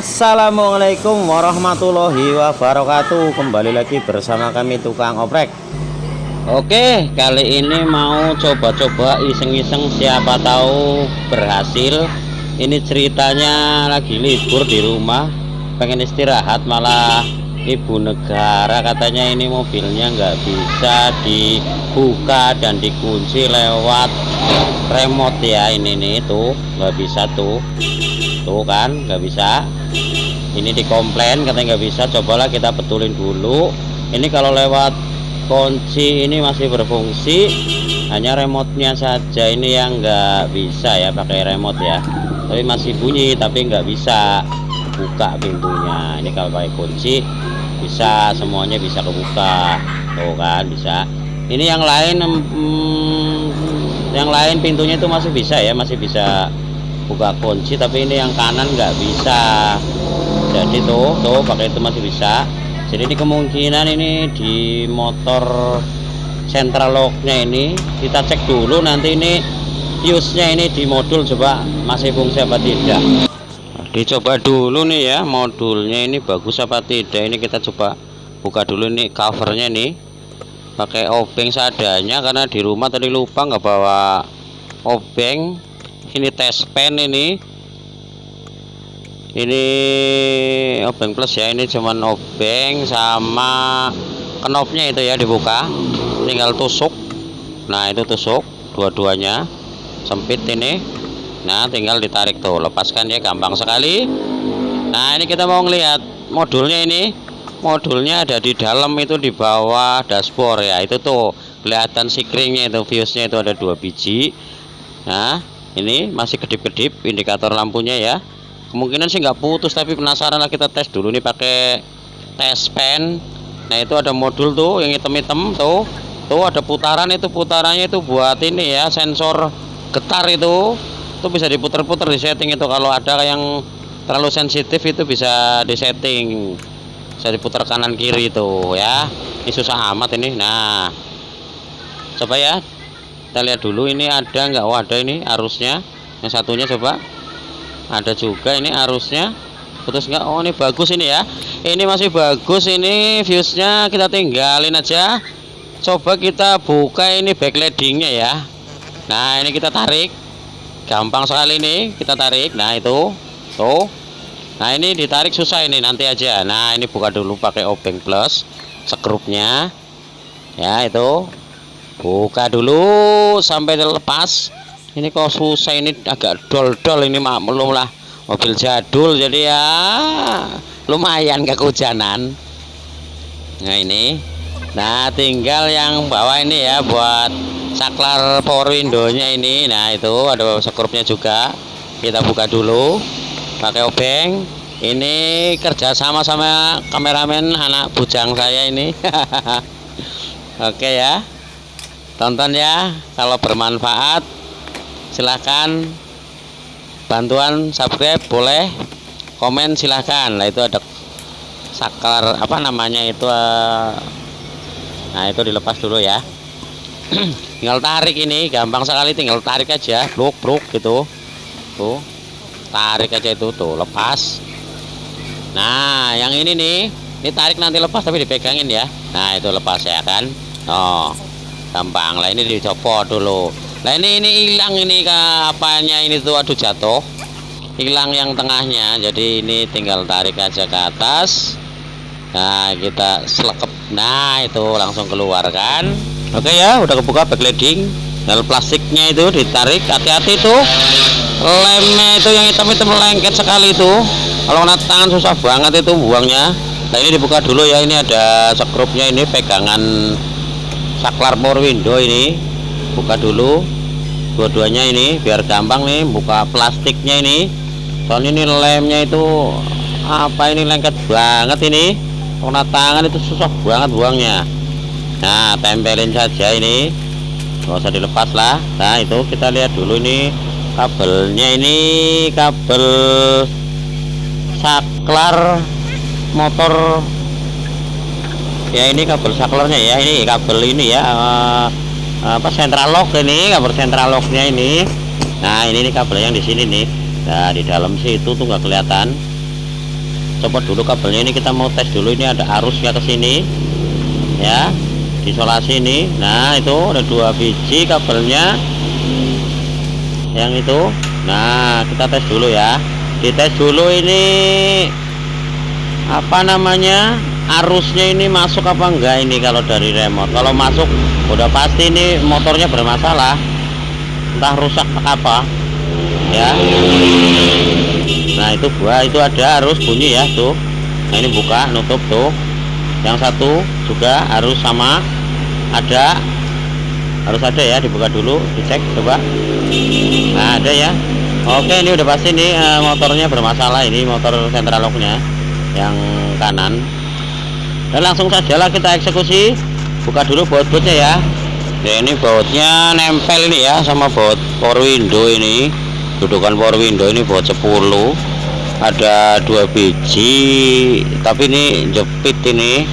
Assalamualaikum warahmatullahi wabarakatuh. Kembali lagi bersama kami tukang oprek. Oke, kali ini mau coba-coba iseng-iseng, siapa tahu berhasil. Ini ceritanya lagi libur di rumah, pengen istirahat, malah ibu negara katanya ini mobilnya nggak bisa dibuka dan dikunci lewat remote ya. Ini nih tuh nggak bisa tuh kan, nggak bisa. Ini dikomplain katanya nggak bisa. Cobalah kita betulin dulu. Ini kalau lewat kunci ini masih berfungsi, hanya remote-nya saja ini yang nggak bisa ya, pakai remote ya, tapi masih bunyi tapi nggak bisa buka pintunya. Ini kalau pakai kunci bisa, semuanya bisa kebuka tuh kan, bisa. Ini yang lain pintunya itu masih bisa ya, masih bisa buka kunci, tapi ini yang kanan nggak bisa. Jadi tuh pakai itu masih bisa. Jadi ini kemungkinan ini di motor central locknya ini kita cek dulu, nanti ini fuse nya ini di modul coba masih fungsi apa tidak. Dicoba dulu nih ya, modulnya ini bagus apa tidak. Ini kita coba buka dulu nih covernya nih, pakai obeng seadanya karena di rumah tadi lupa nggak bawa obeng. Ini tes pen, ini obeng plus ya, ini cuman obeng sama knopnya itu ya, dibuka tinggal tusuk. Nah itu tusuk dua-duanya, sempit ini. Nah tinggal ditarik tuh, lepaskan ya, gampang sekali. Nah ini kita mau ngelihat modulnya. Ini modulnya ada di dalam itu, di bawah dashboard ya, itu tuh kelihatan sikringnya itu, fuse-nya itu ada 2 biji. Nah ini masih kedip-kedip indikator lampunya ya, kemungkinan sih nggak putus, tapi penasaran lah, kita tes dulu nih pakai tes pen. Nah itu ada modul tuh yang hitam-hitam tuh ada putaran, itu putarannya itu buat ini ya, sensor getar itu bisa diputer-puter, di setting itu. Kalau ada yang terlalu sensitif itu bisa disetting, bisa diputar kanan kiri itu ya. Ini susah amat ini. Nah coba ya kita lihat dulu, ini ada nggak? Oh ada, ini arusnya yang satunya, coba ada juga ini arusnya, putus nggak? Oh ini bagus ini ya, ini masih bagus. Ini fuse nya kita tinggalin aja. Coba kita buka ini backlightingnya ya. Nah ini kita tarik, gampang sekali ini kita tarik. Nah itu tuh, nah ini ditarik susah ini, nanti aja. Nah ini buka dulu pakai obeng plus skrupnya ya, itu buka dulu sampai lepas. Ini kok susah, ini agak dol-dol ini, maklum lah mobil jadul jadi ya lumayan kehujanan. Nah ini, nah tinggal yang bawah ini ya, buat saklar power window-nya ini. Nah itu ada skrupnya juga, kita buka dulu pakai obeng. Ini kerja sama kameramen anak bujang saya ini. Oke ya, tonton ya, kalau bermanfaat silahkan, bantuan subscribe boleh, komen silahkan. Nah itu ada saklar apa namanya itu, nah itu dilepas dulu ya. Tinggal tarik, ini gampang sekali, tinggal tarik aja, bruk gitu tuh, tarik aja itu tuh, lepas. Nah yang ini nih, ini tarik nanti lepas tapi dipegangin ya. Nah itu lepas ya kan. Oh gampang lah, ini dicopot dulu. Nah ini hilang ini apanya ini tuh, aduh jatuh, hilang yang tengahnya. Jadi ini tinggal tarik aja ke atas. Nah kita selekep, nah itu langsung keluar kan. Oke ya, udah kebuka backlighting. Nah plastiknya itu ditarik, hati-hati tuh lemnya itu yang hitam-hitam lengket sekali itu, kalau kena tangan susah banget itu buangnya. Nah ini dibuka dulu ya, ini ada skrupnya, ini pegangan saklar power window, ini buka dulu dua-duanya ini biar gampang nih buka plastiknya ini. Soalnya ini lemnya itu apa, ini lengket banget ini, kena tangan itu susah banget buangnya. Nah tempelin saja ini, nggak usah dilepas lah. Nah itu kita lihat dulu ini kabelnya, ini kabel saklar motor ya, ini kabel saklarnya ya, ini kabel ini ya, apa central lock, ini kabel central locknya ini. Nah ini kabel yang di sini nih. Nah di dalam sih itu tuh nggak kelihatan. copot dulu kabelnya. Ini kita mau tes dulu, ini ada arusnya ke sini ya, isolasi ini. Nah itu ada 2 biji kabelnya yang itu. Nah kita tes dulu ya, dites dulu ini apa namanya, arusnya ini masuk apa enggak. Ini kalau dari remote, kalau masuk udah pasti ini motornya bermasalah, entah rusak apa ya. Nah itu ada arus bunyi ya tuh. Nah ini buka nutup tuh. Yang satu juga harus sama, harus ada ya, dibuka dulu, dicek coba. Nah ada ya. Oke, ini udah pasti nih motornya bermasalah, ini motor sentral locknya yang kanan. Dan langsung saja lah kita eksekusi. Buka dulu baut-bautnya ya. Ya ini bautnya nempel ini ya sama baut power window ini. Dudukan power window ini baut 10, ada 2 biji, tapi ini jepit, ini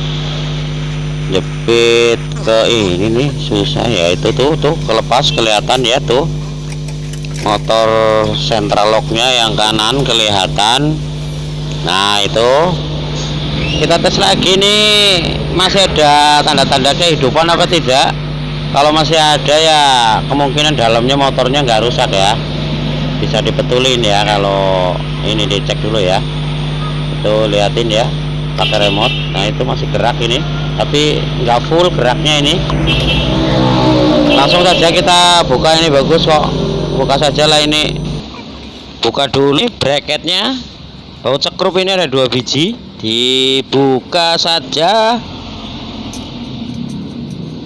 jepit ke ini nih susah ya. Itu tuh kelepas, kelihatan ya tuh motor sentral locknya yang kanan kelihatan. Nah itu kita tes lagi nih, masih ada tanda-tanda kehidupan apa tidak. Kalau masih ada ya kemungkinan dalamnya motornya nggak rusak ya, bisa dibetulin ya. Kalau ini dicek dulu ya, itu liatin ya pakai remote. Nah itu masih gerak ini, tapi nggak full geraknya ini. Langsung saja kita buka, ini bagus kok, buka saja lah ini. Buka dulu nih bracketnya, baut sekrup ini ada 2 biji, dibuka saja.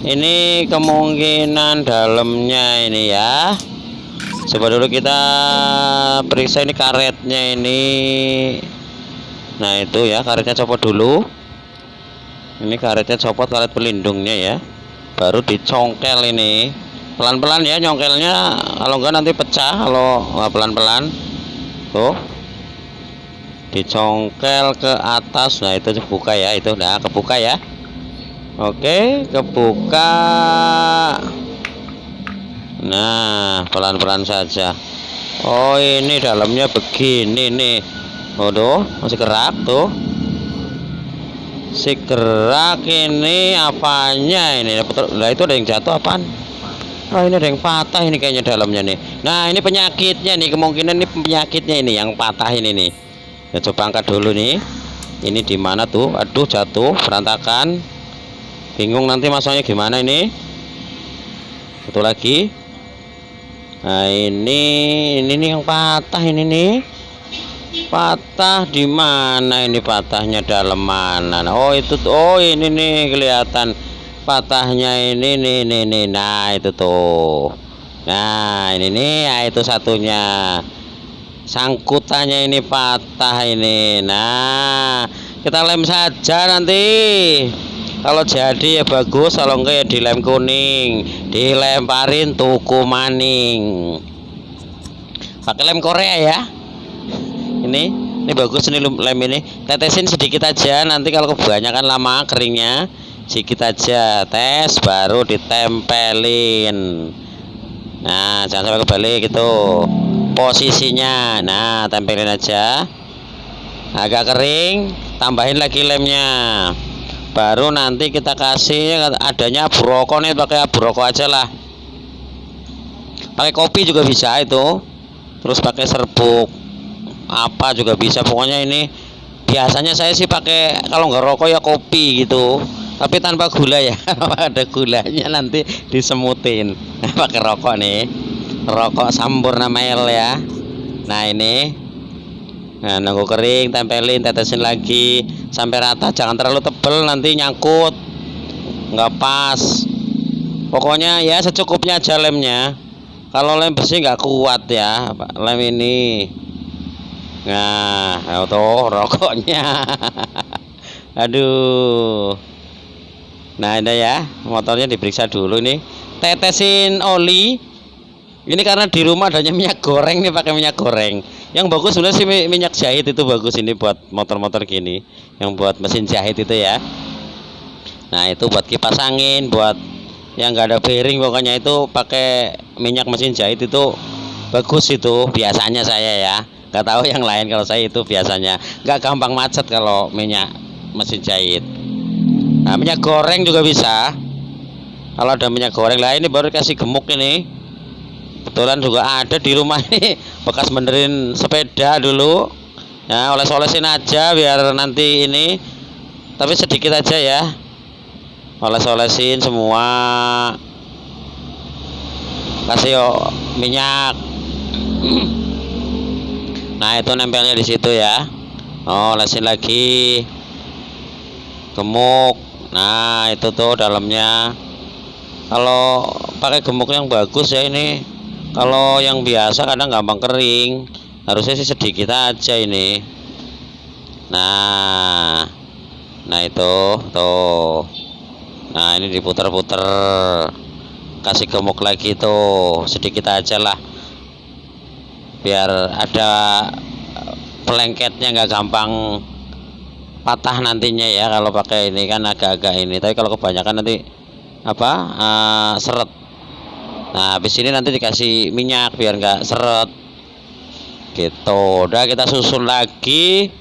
Ini kemungkinan dalamnya ini ya. Coba dulu kita periksa ini karetnya ini. Nah itu ya, karetnya copot dulu. Ini karetnya copot, karet pelindungnya ya. Baru dicongkel ini. Pelan-pelan ya nyongkelnya, kalau enggak nanti pecah kalau pelan-pelan. Tuh. Dicongkel ke atas. Nah itu buka ya, itu udah kebuka ya. Oke, kebuka. Nah pelan-pelan saja. Oh ini dalamnya begini nih. Oh tuh masih gerak tuh, si gerak. Ini apanya ini? Lah itu ada yang jatuh apaan? Oh ini ada yang patah ini kayaknya dalamnya nih. Nah ini penyakitnya nih, kemungkinan ini penyakitnya ini yang patah ini nih. Ya, coba angkat dulu nih. Ini di mana tuh? Aduh jatuh berantakan. Bingung nanti masuknya gimana ini. Satu lagi. Nah ini yang patah ini nih. Patah di mana ini, patahnya dalam mana? Oh itu, oh ini nih kelihatan patahnya ini nih. Nah itu tuh. Nah ini nih, ya, itu satunya. Sangkutannya ini patah ini. Nah kita lem saja nanti. Kalau jadi ya bagus, kalau enggak ya dilem kuning, dilemparin tuku maning. Pakai lem Korea ya. Ini bagus nih lem ini. Tetesin sedikit aja, nanti kalau kebanyakan lama keringnya sedikit aja. Tes baru ditempelin. Nah jangan sampai kebalik gitu posisinya. Nah tempelin aja. Agak kering, tambahin lagi lemnya. Baru nanti kita kasih adanya abu rokok nih, pakai abu rokok aja lah. Pakai kopi juga bisa itu. Terus pakai serbuk apa juga bisa. Pokoknya ini biasanya saya sih pakai, kalau nggak rokok ya kopi gitu. Tapi tanpa gula ya. Ada gulanya nanti disemutin. Pakai rokok nih. Rokok Sampurna Mel ya. Nah ini. Nah nunggu kering, tempelin, tetesin lagi sampai rata. Jangan terlalu tebel, nanti nyangkut, nggak pas. Pokoknya ya secukupnya aja lemnya. Kalau lem besi nggak kuat ya lem ini. Nah tuh rokoknya. Aduh. Nah ini ya, motornya diperiksa dulu nih. Tetesin oli. Ini karena di rumah adanya minyak goreng nih, pakai minyak goreng. Yang bagus sebenarnya sih minyak jahit, itu bagus ini buat motor-motor gini, yang buat mesin jahit itu ya. Nah itu buat kipas angin, buat yang nggak ada bearing, pokoknya itu pakai minyak mesin jahit itu bagus itu biasanya saya ya. nggak tahu yang lain. Kalau saya itu biasanya nggak gampang macet kalau minyak mesin jahit. Nah, minyak goreng juga bisa. Kalau ada minyak goreng lah, ini baru kasih gemuk ini. Kebetulan juga ada di rumah ini bekas benerin sepeda dulu. Ya, oles-olesin aja biar nanti ini, tapi sedikit aja ya. Oles-olesin semua. Kasih minyak. Nah, itu nempelnya di situ ya. Olesin lagi. Gemuk. Nah, itu tuh dalamnya. Kalau pakai gemuk yang bagus ya ini. Kalau yang biasa kadang gampang kering. Harusnya sih sedikit aja ini. Nah itu tuh. Nah, ini diputar-putar. Kasih gemuk lagi tuh, sedikit aja lah. Biar ada pelengketnya, nggak gampang patah nantinya ya. Kalau pakai ini kan agak-agak ini. Tapi kalau kebanyakan nanti seret. Nah, habis ini nanti dikasih minyak biar nggak seret gitu. Udah, kita susun lagi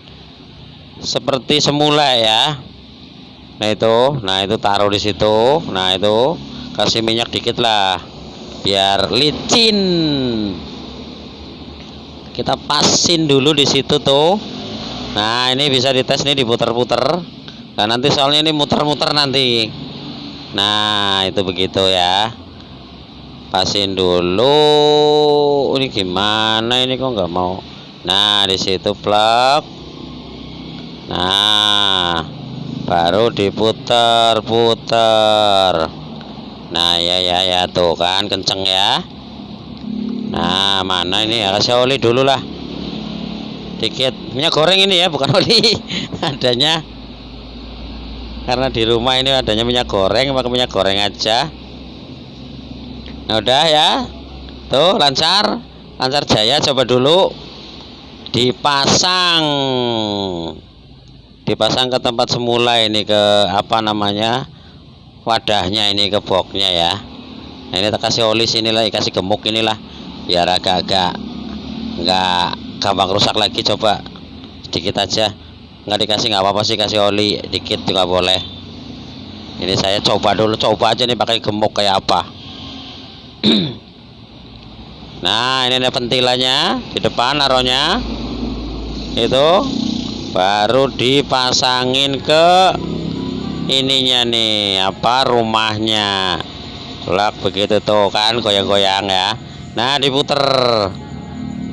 seperti semula ya. Nah itu taruh di situ. Nah, itu kasih minyak dikit lah biar licin. Kita pasin dulu di situ tuh. Nah, ini bisa dites nih, diputer-puter. Nah, nanti soalnya ini muter-muter nanti. Nah, itu begitu ya. Pasin dulu. Ini gimana ini, kok nggak mau? Nah, di situ plug. Nah, baru diputer-puter. Nah, ya tuh kan kenceng ya. Nah, mana ini ya, kasih oli dulu lah. Dikit minyak goreng ini ya, bukan oli. Adanya karena di rumah ini adanya minyak goreng, pakai minyak goreng aja. Nah, udah ya. Tuh lancar jaya. Coba dulu dipasang ke tempat semula ini, ke wadahnya ini, ke boxnya ya. Nah, ini kita kasih oli sini lah, kasih gemuk inilah biar agak-agak nggak gampang rusak lagi. Coba sedikit aja, nggak dikasih nggak apa-apa sih, kasih oli dikit juga boleh. Ini saya coba aja nih pakai gemuk kayak apa. Nah, ini ada ventilannya di depan, naruhnya itu baru dipasangin ke ininya nih, rumahnya. Lak begitu tuh kan, goyang-goyang ya. Nah, diputer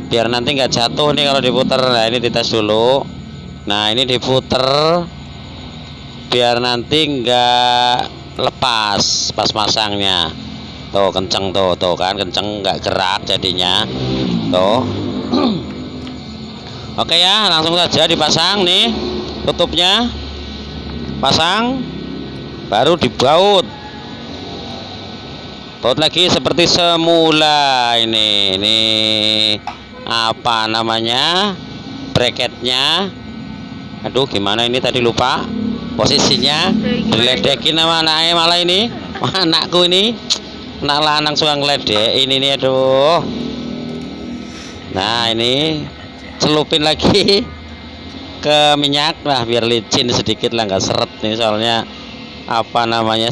biar nanti nggak jatuh nih kalau diputer. Nah, ini dites dulu. Nah, ini diputer biar nanti nggak lepas pas masangnya. Tuh kenceng tuh kan, kenceng, nggak gerak jadinya tuh. Oke ya, langsung saja dipasang nih, tutupnya pasang, baru dibaut lagi seperti semula. Ini bracketnya. Aduh, gimana ini tadi, lupa posisinya. Diledekin sama anaknya malah ini. Anakku ini, anak lanang suka ngeledek ini nih, aduh. Nah, ini celupin lagi ke minyak lah biar licin sedikit lah, nggak seret nih soalnya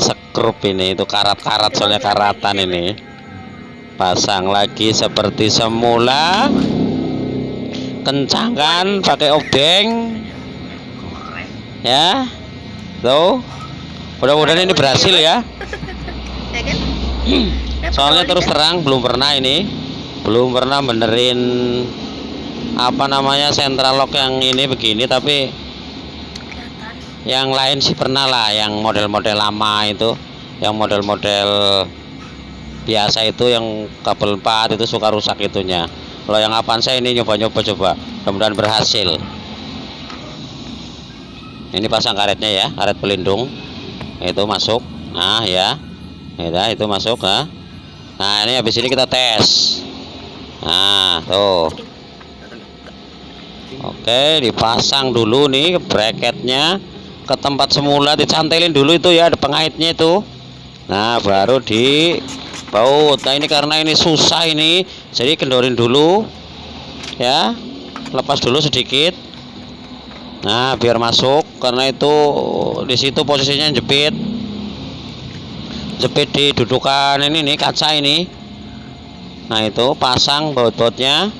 sekrup ini, itu karat-karat soalnya, karatan ini. Pasang lagi seperti semula, kencangkan pakai obeng ya. Tuh, mudah-mudahan ini berhasil ya. Soalnya terus terang belum pernah benerin central lock yang ini begini, tapi yang lain sih pernah lah, yang model-model lama itu, yang model-model biasa itu, yang kabel 4 itu suka rusak itunya. Kalau yang Avanza ini nyoba-nyoba, coba mudah-mudahan berhasil. Ini pasang karetnya ya, karet pelindung itu masuk. Nah ya, itu masuk. Nah, ini habis ini kita tes. Nah, tuh. Oke, dipasang dulu nih bracketnya ke tempat semula, dicantelin dulu itu ya, ada pengaitnya itu. Nah, baru dibaut. Nah, ini karena ini susah ini, jadi kendorin dulu ya. lepas dulu sedikit. Nah, biar masuk, karena itu di situ posisinya jepit di dudukan ini nih, kaca ini. Nah, itu pasang baut-bautnya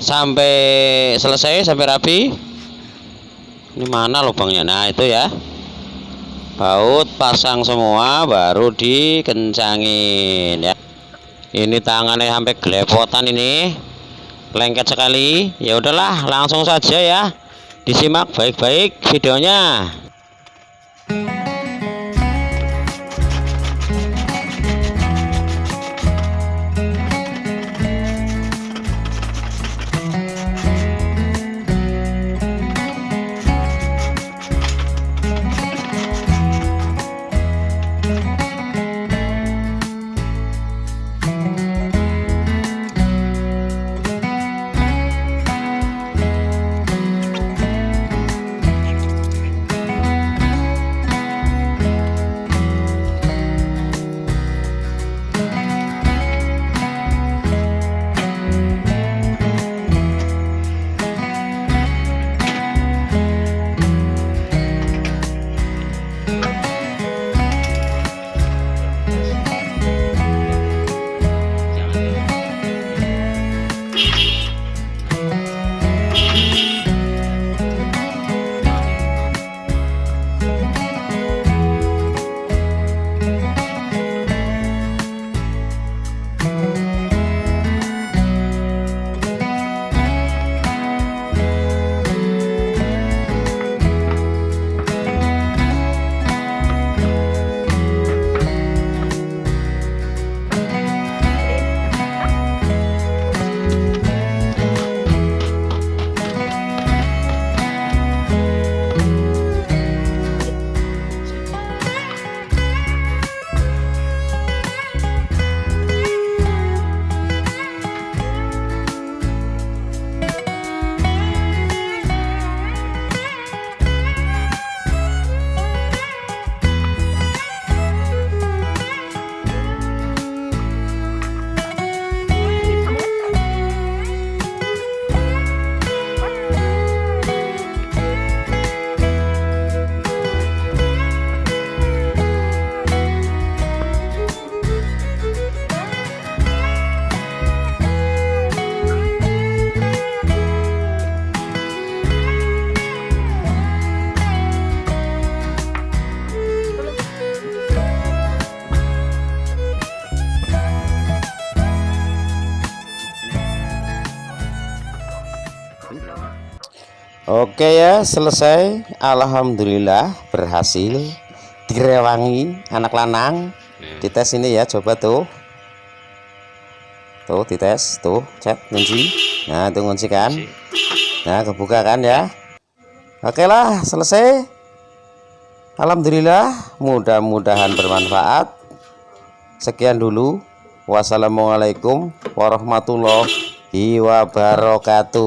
sampai selesai, sampai rapi. Ini mana lubangnya? Nah, itu ya, baut pasang semua, baru dikencangin ya. Ini tangannya sampai gelepotan ini, lengket sekali. Ya udahlah, langsung saja ya, disimak baik-baik videonya. Oke ya, selesai. Alhamdulillah berhasil direwangi anak lanang. Dites ini ya, coba tuh dites tuh, cek ngunci. Nah, itu ngunci kan. Nah, kebuka kan ya. Oke lah, selesai. Alhamdulillah, mudah-mudahan bermanfaat. Sekian dulu. Wassalamualaikum warahmatullahi wabarakatuh.